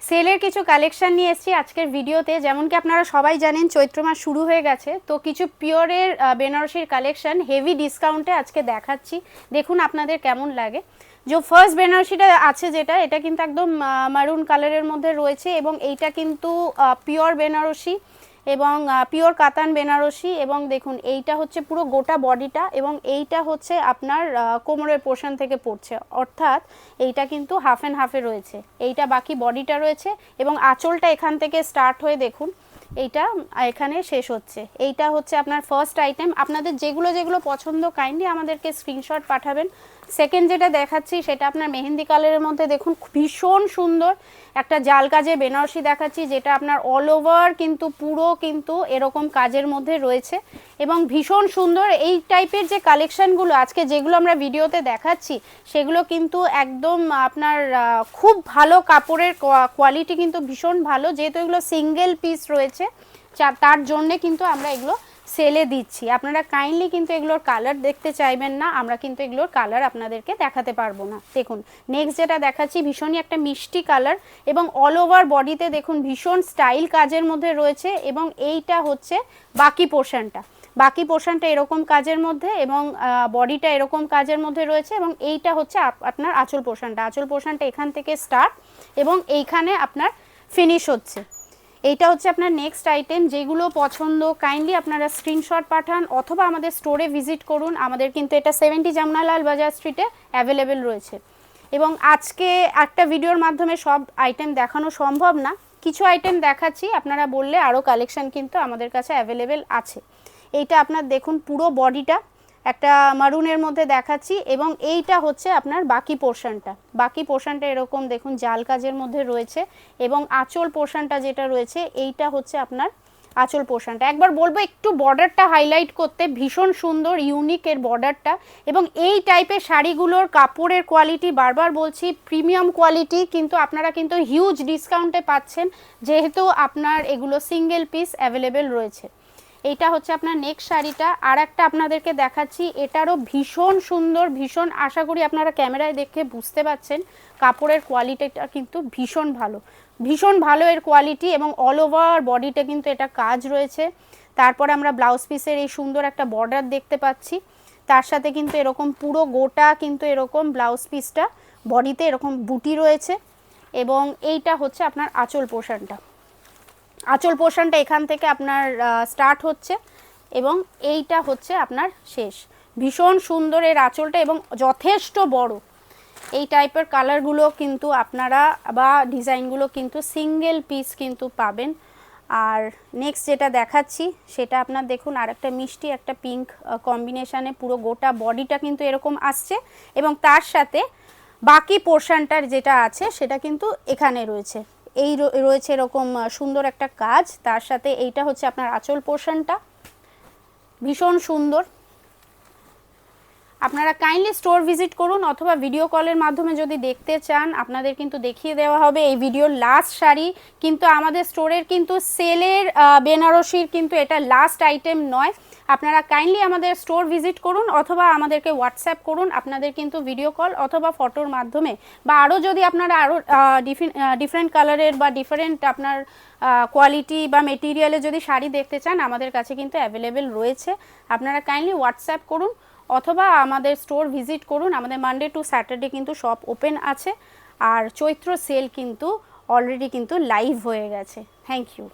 সেলের কিছু কালেকশন নিয়ে এসেছি আজকের ভিডিওতে। যেমন কি আপনারা সবাই জানেন চৈত্র মাস শুরু হয়ে গেছে, তো কিছু পিওরের বেনারসির কালেকশন হেভি ডিসকাউন্টে আজকে দেখাচ্ছি। দেখুন আপনাদের কেমন লাগে। যে ফার্স্ট বেনারসিটা আছে যেটা, এটা কিন্তু একদম মারুন কালারের মধ্যে রয়েছে এবং এইটা কিন্তু পিওর বেনারসি এবং পিওর কাতান বেনারসি। এবং দেখুন এইটা হচ্ছে পুরো গোটা বডিটা এবং এইটা হচ্ছে আপনার কোমরের পোর্শন থেকে পড়ছে, অর্থাৎ এইটা কিন্তু হাফ অ্যান্ড হাফে রয়েছে, এইটা বাকি বডিটা রয়েছে এবং আঁচলটা এখান থেকে স্টার্ট হয়ে দেখুন এইটা এখানে শেষ হচ্ছে। এইটা হচ্ছে আপনার ফার্স্ট আইটেম। আপনাদের যেগুলো যেগুলো পছন্দ কাইন্ডলি আমাদেরকে স্ক্রিনশট পাঠাবেন। সেকেন্ড যেটা দেখাচ্ছি সেটা আপনার মেহেন্দি কালারের মধ্যে দেখুন ভীষণ সুন্দর একটা জাল কাজে বেনারসি দেখাচ্ছি, যেটা আপনার অল ওভার কিন্তু পুরো কিন্তু এরকম কাজের মধ্যে রয়েছে এবং ভীষণ সুন্দর। এই টাইপের যে কালেকশানগুলো আজকে যেগুলো আমরা ভিডিওতে দেখাচ্ছি সেগুলো কিন্তু একদম আপনার খুব ভালো কাপড়ের কোয়ালিটি কিন্তু ভীষণ ভালো, যেহেতু এগুলো সিঙ্গেল পিস রয়েছে তার জন্যে কিন্তু আমরা এগুলো সেলে দিচ্ছি। আপনারা কাইন্ডলি কিন্তু এগুলোর কালার দেখতে চাইবেন না, আমরা কিন্তু এগুলোর কালার আপনাদেরকে দেখাতে পারবো না। দেখুন নেক্সট যেটা দেখাচ্ছি ভীষণই একটা মিষ্টি কালার এবং অল ওভার বডিতে দেখুন ভীষণ স্টাইল কাজের মধ্যে রয়েছে এবং এইটা হচ্ছে বাকি পোর্শনটা এরকম কাজের মধ্যে এবং বডিটা এরকম কাজের মধ্যে রয়েছে এবং এইটা হচ্ছে আপনার আঁচল পোর্শনটা এখান থেকে স্টার্ট এবং এইখানে আপনার ফিনিশ হচ্ছে। এইটা হচ্ছে আপনার নেক্সট আইটেম। যেগুলো পছন্দ কাইন্ডলি আপনারা স্ক্রিনশট পাঠান অথবা আমাদের স্টোরে ভিজিট করুন। আমাদের কিন্তু এটা 70 জামনালাল বাজার স্ট্রিটে অ্যাভেলেবেল রয়েছে এবং আজকে একটা ভিডিওর মাধ্যমে সব আইটেম দেখানো সম্ভব না, কিছু আইটেম দেখাচ্ছি, আপনারা বললে আরও কালেকশন কিন্তু আমাদের কাছে অ্যাভেলেবেল আছে। এইটা আপনার দেখুন পুরো বডিটা একটা মারুনের মধ্যে দেখাচ্ছি এবং এইটা হচ্ছে আপনার বাকি পোর্শনটা এরকম দেখুন জাল কাজের মধ্যে রয়েছে এবং আঁচল পোর্শনটা যেটা রয়েছে এইটা হচ্ছে আপনার আঁচল পোর্শনটা। একবার বলবো একটু বর্ডারটা হাইলাইট করতে, ভীষণ সুন্দর ইউনিক এর বর্ডারটা এবং এই টাইপের শাড়িগুলোর কাপড়ের কোয়ালিটি বারবার বলছি প্রিমিয়াম কোয়ালিটি, কিন্তু আপনারা কিন্তু হিউজ ডিসকাউন্টে পাচ্ছেন যেহেতু আপনার এগুলো সিঙ্গেল পিস অ্যাভেলেবেল রয়েছে। এইটা হচ্ছে আপনার নেক্সট শাড়িটা। আর একটা আপনাদেরকে দেখাচ্ছি, এটারও ভীষণ সুন্দর, ভীষণ আশা করি আপনারা ক্যামেরায় দেখে বুঝতে পাচ্ছেন কাপড়ের কোয়ালিটিটা কিন্তু ভীষণ ভালো এর কোয়ালিটি এবং অল ওভার বডিতে কিন্তু এটা কাজ রয়েছে। তারপর আমরা ব্লাউজ পিসের এই সুন্দর একটা বর্ডার দেখতে পাচ্ছি, তার সাথে কিন্তু এরকম পুরো গোটা কিন্তু এরকম ব্লাউজ পিসটা বডিতে এরকম বুটি রয়েছে এবং এইটা হচ্ছে আপনার আঁচল পোর্শনটা এখান থেকে আপনার স্টার্ট হচ্ছে এবং এইটা হচ্ছে আপনার শেষ। ভীষণ সুন্দর এর আঁচলটা এবং যথেষ্ট বড়। এই টাইপের কালারগুলো কিন্তু আপনারা বা ডিজাইনগুলো কিন্তু সিঙ্গেল পিস কিন্তু পাবেন। আর নেক্সট যেটা দেখাচ্ছি সেটা আপনার দেখুন আর একটা মিষ্টি একটা পিঙ্ক কম্বিনেশানে পুরো গোটা বডিটা কিন্তু এরকম আসছে এবং তার সাথে বাকি পোর্শনটার যেটা আছে সেটা কিন্তু এখানে রয়েছে, এই রয়েছে এরকম সুন্দর একটা কাজ। তার সাথে এইটা হচ্ছে আপনার আঁচল পোর্শনটা ভীষণ সুন্দর। আপনারা কাইন্ডলি স্টোর ভিজিট করুন অথবা ভিডিও কলের মাধ্যমে যদি দেখতে চান আপনাদের কিন্তু দেখিয়ে দেওয়া হবে। এই ভিডিওর লাস্ট শাড়ি কিন্তু আমাদের স্টোরের কিন্তু সেলের বেনারসির কিন্তু এটা লাস্ট আইটেম নয়। আপনারা কাইন্ডলি আমাদের স্টোর ভিজিট করুন অথবা আমাদেরকে হোয়াটসঅ্যাপ করুন, আপনাদের কিন্তু ভিডিও কল অথবা ফটোর মাধ্যমে বা আরও যদি আপনারা আরও ডিফারেন্ট কালারের বা ডিফারেন্ট আপনার কোয়ালিটি বা মেটেরিয়ালে যদি শাড়ি দেখতে চান আমাদের কাছে কিন্তু অ্যাভেলেবেল রয়েছে। আপনারা কাইন্ডলি হোয়াটসঅ্যাপ করুন অথবা আমাদের স্টোর ভিজিট করুন। আমাদের মানডে টু স্যাটারডে কিন্তু শপ ওপেন আছে আর চৈত্র সেল কিন্তু অলরেডি কিন্তু লাইভ হয়ে গেছে। Thank you.